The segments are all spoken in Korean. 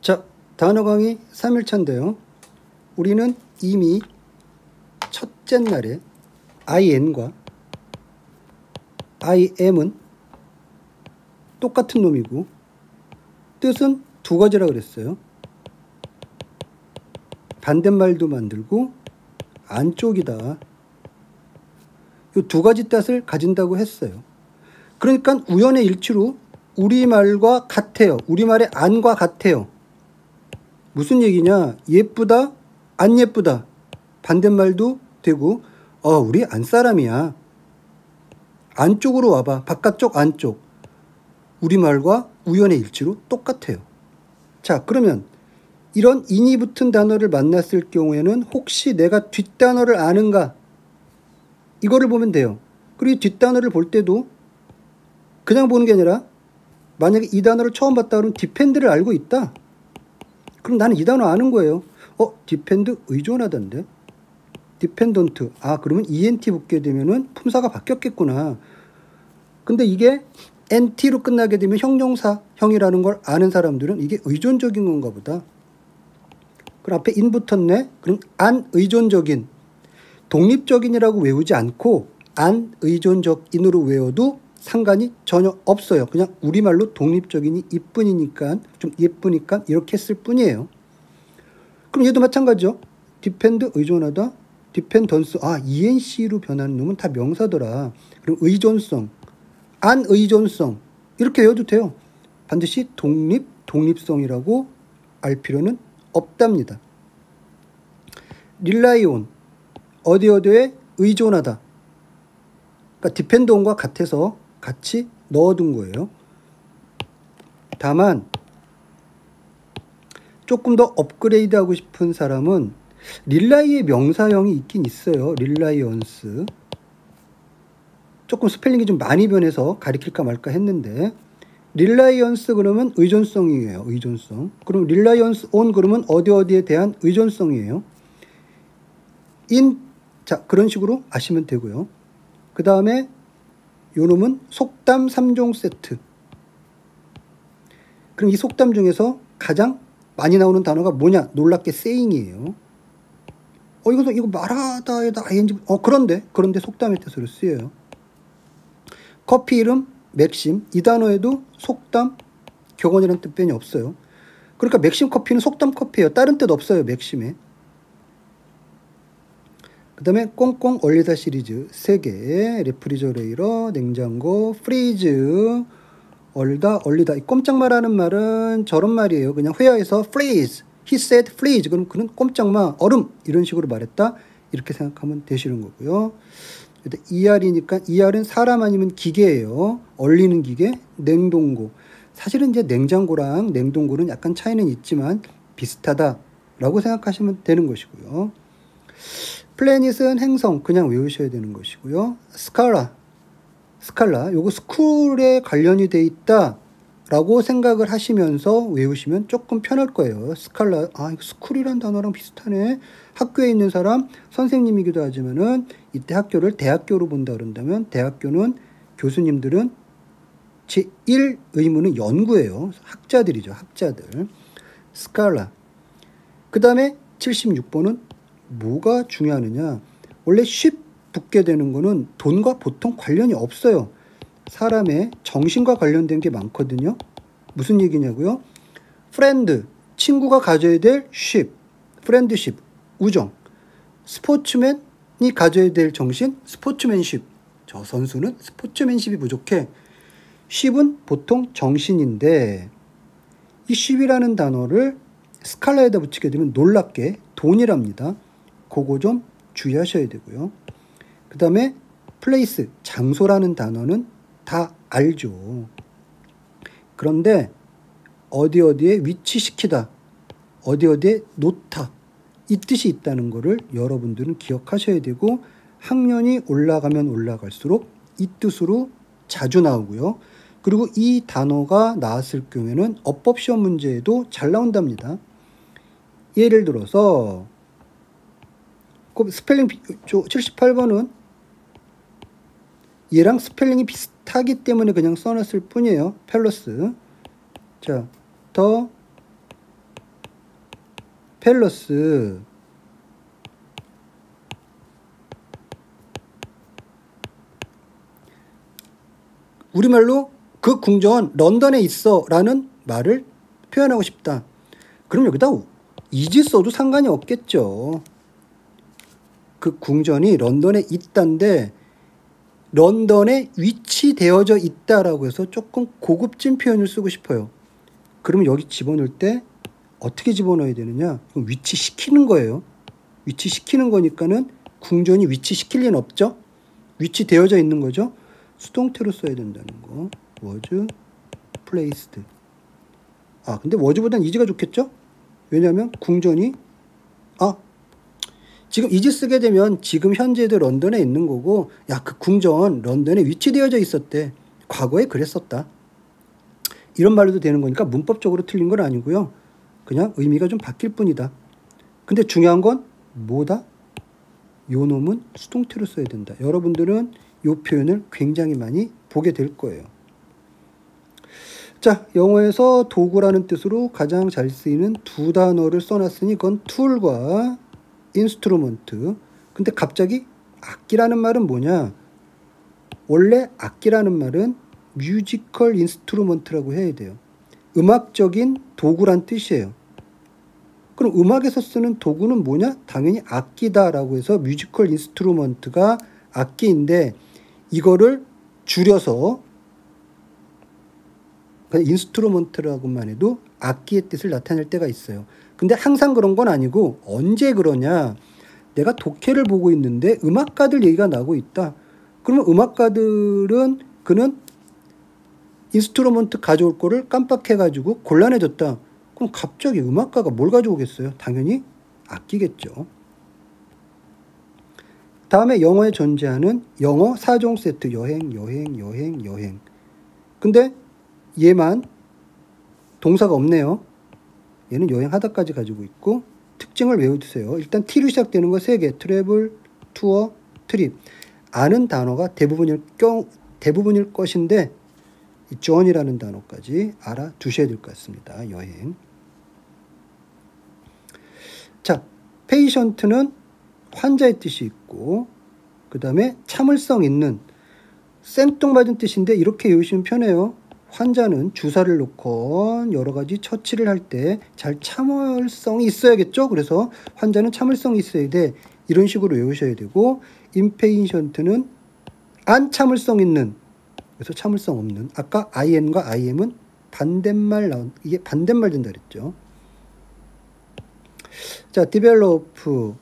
자, 단어 강의 3일차인데요. 우리는 이미 첫째 날에 IN과 IM은 똑같은 놈이고 뜻은 두 가지라 그랬어요. 반대말도 만들고 안쪽이다. 이 두 가지 뜻을 가진다고 했어요. 그러니까 우연의 일치로 우리말과 같아요. 우리말의 안과 같아요. 무슨 얘기냐? 예쁘다, 안 예쁘다. 반대말도 되고 우리 안사람이야. 안쪽으로 와봐. 바깥쪽, 안쪽. 우리말과 우연의 일치로 똑같아요. 자, 그러면 이런 인이 붙은 단어를 만났을 경우에는 혹시 내가 뒷단어를 아는가? 이거를 보면 돼요. 그리고 뒷단어를 볼 때도 그냥 보는 게 아니라 만약에 이 단어를 처음 봤다 그러면 디펜드를 알고 있다. 그럼 나는 이 단어 아는 거예요. 디펜드 의존하던데. 디펜던트. 그러면 ENT 붙게 되면은 품사가 바뀌었겠구나. 근데 이게 NT로 끝나게 되면 형용사형이라는 걸 아는 사람들은 이게 의존적인 건가 보다. 그럼 앞에 인 붙었네. 그럼 안 의존적인. 독립적인이라고 외우지 않고 안 의존적인으로 외워도 상관이 전혀 없어요. 그냥 우리말로 독립적인이 이뿐이니까 좀 예쁘니까 이렇게 했을 뿐이에요. 그럼 얘도 마찬가지죠. 디펜드 의존하다. 디펜던스. ENC로 변하는 놈은 다 명사더라. 그럼 의존성. 안 의존성. 이렇게 외워도 돼요. 반드시 독립성이라고 알 필요는 없답니다. 릴라이온. 어디에 의존하다. 그러니까 디펜드온과 같아서 같이 넣어둔 거예요. 다만 조금 더 업그레이드하고 싶은 사람은 릴라이의 명사형이 있긴 있어요. 릴라이언스. 조금 스펠링이 좀 많이 변해서 가리킬까 말까 했는데 릴라이언스 그러면 의존성이에요. 의존성. 그럼 릴라이언스 온 그러면 어디에 대한 의존성이에요. 자, 그런 식으로 아시면 되고요. 그 다음에 요 놈은 속담 3종 세트. 그럼 이 속담 중에서 가장 많이 나오는 단어가 뭐냐? 놀랍게 saying이에요. 이거 말하다에다 ing. 그런데 속담의 뜻으로 쓰여요. 커피 이름 맥심. 이 단어에도 속담 격언이라는 뜻변이 없어요. 그러니까 맥심 커피는 속담 커피예요. 다른 뜻 없어요. 맥심에. 그 다음에 꽁꽁 얼리다 시리즈 3개. 레프리저레이터, 냉장고, 프리즈, 얼리다. 이 꼼짝마라는 말은 저런 말이에요. 그냥 회화에서 freeze, he said freeze. 그럼 그는 꼼짝마, 얼음 이런 식으로 말했다. 이렇게 생각하면 되시는 거고요. ER이니까 ER은 사람 아니면 기계예요. 얼리는 기계, 냉동고. 사실은 이제 냉장고랑 냉동고는 약간 차이는 있지만 비슷하다라고 생각하시면 되는 것이고요. 플래닛은 행성, 그냥 외우셔야 되는 것이고요. 스칼라, 요거 스쿨에 관련이 돼 있다라고 생각을 하시면서 외우시면 조금 편할 거예요. 스칼라, 스쿨이란 단어랑 비슷하네. 학교에 있는 사람, 선생님이기도 하지만은 이때 학교를 대학교로 본다 그런다면 대학교는 교수님들은 제1 의무는 연구예요. 학자들이죠. 학자들. 스칼라. 그 다음에 76번은 뭐가 중요하느냐. 원래 쉽 붙게 되는 거는 돈과 보통 관련이 없어요. 사람의 정신과 관련된 게 많거든요. 무슨 얘기냐고요? 프렌드, 친구가 가져야 될 쉽, 프렌드십, 우정. 스포츠맨이 가져야 될 정신, 스포츠맨십. 저 선수는 스포츠맨십이 부족해. 쉽은 보통 정신인데 이 쉽이라는 단어를 스칼라에다 붙이게 되면 놀랍게 돈이랍니다. 그거 좀 주의하셔야 되고요. 그 다음에 플레이스, 장소라는 단어는 다 알죠. 그런데 어디에 위치시키다, 어디에 놓다, 이 뜻이 있다는 거를 여러분들은 기억하셔야 되고 학년이 올라가면 올라갈수록 이 뜻으로 자주 나오고요. 그리고 이 단어가 나왔을 경우에는 어법시험 문제에도 잘 나온답니다. 예를 들어서 스펠링 78번은 얘랑 스펠링이 비슷하기 때문에 그냥 써놨을 뿐이에요. 팰러스. 자, 더 팰러스 우리말로 그 궁전 런던에 있어 라는 말을 표현하고 싶다. 그럼 여기다 is 써도 상관이 없겠죠. 그 궁전이 런던에 있다인데 런던에 위치되어져 있다라고 해서 조금 고급진 표현을 쓰고 싶어요. 그러면 여기 집어넣을 때 어떻게 집어넣어야 되느냐? 위치시키는 거예요. 위치시키는 거니까는 궁전이 위치시킬 리는 없죠. 위치되어져 있는 거죠. 수동태로 써야 된다는 거. was placed. 근데 was보단 is가 좋겠죠? 왜냐하면 궁전이 지금 is 쓰게 되면 지금 현재도 런던에 있는 거고 그 궁전 런던에 위치되어져 있었대. 과거에 그랬었다. 이런 말로도 되는 거니까 문법적으로 틀린 건 아니고요. 그냥 의미가 좀 바뀔 뿐이다. 근데 중요한 건 뭐다? 요 놈은 수동태로 써야 된다. 여러분들은 이 표현을 굉장히 많이 보게 될 거예요. 자, 영어에서 도구라는 뜻으로 가장 잘 쓰이는 두 단어를 써놨으니 그건 툴과 인스트루먼트. 근데 갑자기 악기라는 말은 뭐냐? 원래 악기라는 말은 뮤지컬 인스트루먼트라고 해야 돼요. 음악적인 도구란 뜻이에요. 그럼 음악에서 쓰는 도구는 뭐냐? 당연히 악기다라고 해서 뮤지컬 인스트루먼트가 악기인데 이거를 줄여서 그냥 인스트루먼트라고만 해도 악기의 뜻을 나타낼 때가 있어요. 근데 항상 그런 건 아니고 언제 그러냐? 내가 독해를 보고 있는데 음악가들 얘기가 나오고 있다. 그러면 음악가들은 그는 인스트루먼트 가져올 거를 깜빡해가지고 곤란해졌다. 그럼 갑자기 음악가가 뭘 가져오겠어요? 당연히 악기겠죠. 다음에 영어에 존재하는 영어 4종 세트. 여행, 여행, 여행, 여행. 근데 얘만 동사가 없네요. 얘는 여행하다까지 가지고 있고 특징을 외워두세요. 일단 T로 시작되는 거 3개. 트래블, 투어, 트립. 아는 단어가 대부분일 것인데 이 journey라는 단어까지 알아두셔야 될 것 같습니다. 여행. 자, patient는 환자의 뜻이 있고 그 다음에 참을성 있는 생뚱맞은 뜻인데 이렇게 외우시면 편해요. 환자는 주사를 놓건 여러 가지 처치를 할 때 잘 참을성이 있어야겠죠. 그래서 환자는 참을성이 있어야 돼. 이런 식으로 외우셔야 되고 impatient는 안 참을성 있는 그래서 참을성 없는. 아까 IN과 IM은 반대말 이게 반대말 된다 그랬죠. 자, develop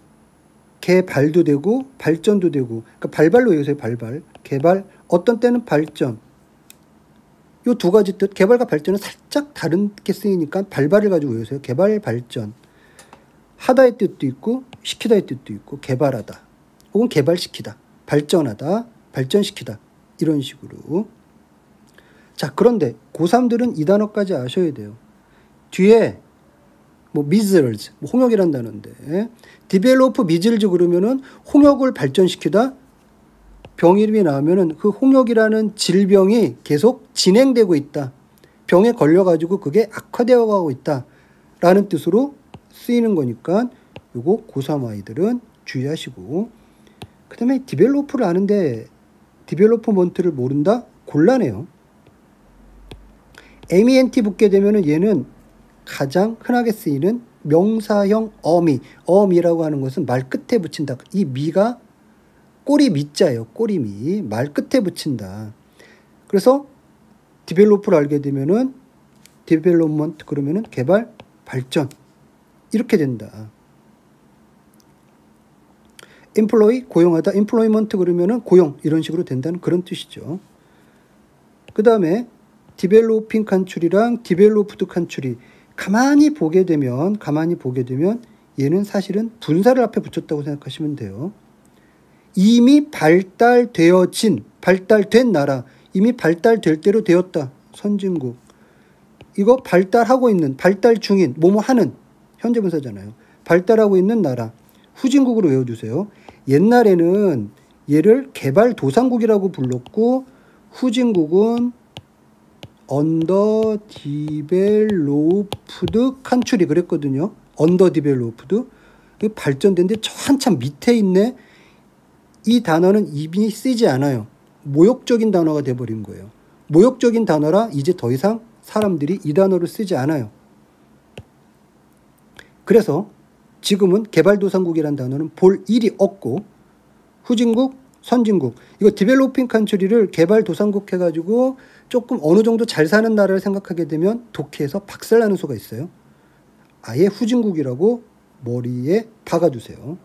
개발도 되고 발전도 되고 그러니까 발발로 외우세요. 발발. 개발 어떤 때는 발전. 요 두 가지 뜻 개발과 발전은 살짝 다르게 쓰이니까 발발을 가지고 외우세요. 개발 발전. 하다의 뜻도 있고 시키다의 뜻도 있고 개발하다. 혹은 개발시키다. 발전하다. 발전시키다. 이런 식으로. 자, 그런데 고3들은 이 단어까지 아셔야 돼요. 뒤에 measles, 홍역이란 단어인데 develop measles 그러면은 홍역을 발전시키다. 병 이름이 나오면은 그 홍역이라는 질병이 계속 진행되고 있다. 병에 걸려가지고 그게 악화되어 가고 있다. 라는 뜻으로 쓰이는 거니까 요거 고3 아이들은 주의하시고 그 다음에 develop를 아는데 development를 모른다? 곤란해요. MENT 붙게 되면은 얘는 가장 흔하게 쓰이는 명사형 어미라고 하는 것은 말 끝에 붙인다. 이 미가 꼬리 미자예요. 꼬리 미. 말 끝에 붙인다. 그래서 develop를 알게 되면은 development 그러면은 개발, 발전 이렇게 된다. employ 고용하다, employment 그러면은 고용 이런 식으로 된다는 그런 뜻이죠. 그 다음에 developing country랑 developed country 가만히 보게 되면 얘는 사실은 분사를 앞에 붙였다고 생각하시면 돼요. 이미 발달된 나라, 이미 발달될 대로 되었다. 선진국. 이거 발달하고 있는, 발달 중인, 뭐뭐 하는 현재 분사잖아요. 발달하고 있는 나라. 후진국으로 외워주세요. 옛날에는 얘를 개발도상국이라고 불렀고 후진국은 언더디벨로프드 칸츄리 그랬거든요. 언더디벨로프드. 발전된데 저 한참 밑에 있네. 이 단어는 이미 쓰지 않아요. 모욕적인 단어가 돼버린 거예요. 모욕적인 단어라 이제 더 이상 사람들이 이 단어를 쓰지 않아요. 그래서 지금은 개발도상국이라는 단어는 볼 일이 없고 후진국, 선진국, 이거 디벨로핑 컨트리를 개발도상국 해가지고 조금 어느 정도 잘 사는 나라를 생각하게 되면 독해에서 박살나는 수가 있어요. 아예 후진국이라고 머리에 박아두세요.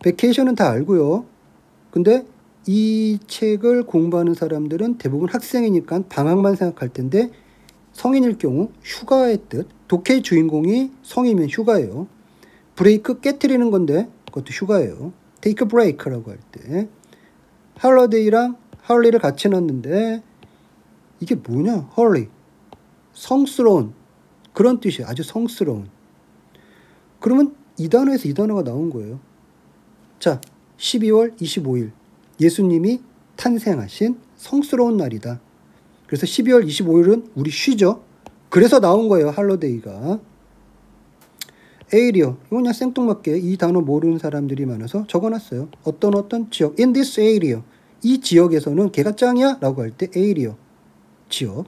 베케이션은 다 알고요. 근데 이 책을 공부하는 사람들은 대부분 학생이니까 방학만 생각할 텐데 성인일 경우 휴가의 뜻, 독해의 주인공이 성이면 휴가예요. 브레이크 깨트리는 건데 그것도 휴가예요. take a break라고 할 때. 할러데이랑 할리를 같이 놨는데 이게 뭐냐? 헐리. 성스러운. 그런 뜻이에요. 아주 성스러운. 그러면 이 단어에서 이 단어가 나온 거예요. 자, 12월 25일. 예수님이 탄생하신 성스러운 날이다. 그래서 12월 25일은 우리 쉬죠. 그래서 나온 거예요. 할러데이가. 에이리어. 이거 그냥 생뚱맞게 이 단어 모르는 사람들이 많아서 적어놨어요. 어떤 지역. In this area. 이 지역에서는 걔가 짱이야? 라고 할 때 에이리어. 지역.